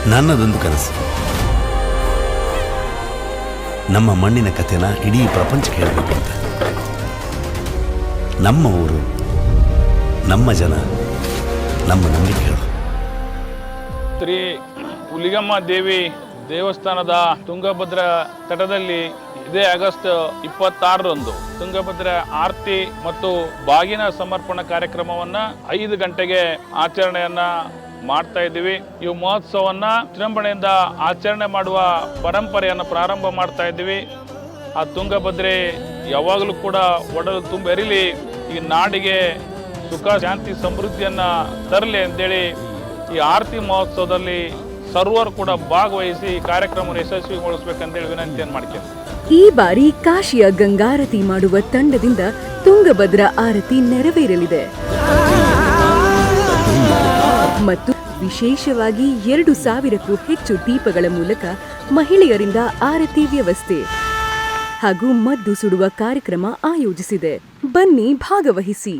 ನನ್ನದೊಂದು ಕನಸು, ನಮ್ಮ ಮಣ್ಣಿನ ಕಥೆನ ಇಡೀ ಪ್ರಪಂಚಕ್ಕೆ ಹೇಳಬೇಕು ಅಂತ. ನಮ್ಮ ಊರು, ನಮ್ಮ ಜನ, ನಮ್ಮ ನಂಬಿಕೆಗಳು. ಶ್ರೀ ಹುಲಿಗಮ್ಮ ದೇವಿ ದೇವಸ್ಥಾನದ ತುಂಗಭದ್ರಾ ತಟದಲ್ಲಿ ಇದೇ ಆಗಸ್ಟ್ 26ರಂದು ತುಂಗಭದ್ರಾ ಆರತಿ ಮತ್ತು ಬಾಗಿನ ಸಮರ್ಪಣಾ ಕಾರ್ಯಕ್ರಮವನ್ನ 5 ಗಂಟೆಗೆ ಆಚರಣೆಯನ್ನ ಮಾಡ್ತಾ ಇದ್ದೀವಿ. ಈ ಮಹೋತ್ಸವವನ್ನ ವಿಜೃಂಭಣೆಯಿಂದ ಆಚರಣೆ ಮಾಡುವ ಪರಂಪರೆಯನ್ನು ಪ್ರಾರಂಭ ಮಾಡ್ತಾ ಇದ್ದೀವಿ. ಆ ತುಂಗಭದ್ರೆ ಯಾವಾಗಲೂ ಕೂಡ ಒಡಲು ತುಂಬೆರಿಲಿ, ಈ ನಾಡಿಗೆ ಸುಖ ಶಾಂತಿ ಸಮೃದ್ಧಿಯನ್ನ ತರಲಿ ಅಂತೇಳಿ ಈ ಆರತಿ ಮಹೋತ್ಸವದಲ್ಲಿ ಸರ್ವರು ಕೂಡ ಭಾಗವಹಿಸಿ ಈ ಕಾರ್ಯಕ್ರಮವನ್ನು ಯಶಸ್ವಿಗೊಳಿಸಬೇಕಂತೇಳಿ ವಿನಂತಿಯನ್ನು ಮಾಡ್ತೇನೆ. ಈ ಬಾರಿ ಕಾಶಿಯ ಗಂಗಾರತಿ ಮಾಡುವ ತಂಡದಿಂದ ತುಂಗಭದ್ರಾ ಆರತಿ ನೆರವೇರಲಿದೆ ಮತ್ತು ವಿಶೇಷವಾಗಿ 2,000ಕ್ಕೂ ಹೆಚ್ಚು ದೀಪಗಳ ಮೂಲಕ ಮಹಿಳೆಯರಿಂದ ಆರತಿ ವ್ಯವಸ್ಥೆ ಹಾಗೂ ಮದ್ದು ಸುಡುವ ಕಾರ್ಯಕ್ರಮ ಆಯೋಜಿಸಿದೆ. ಬನ್ನಿ ಭಾಗವಹಿಸಿ.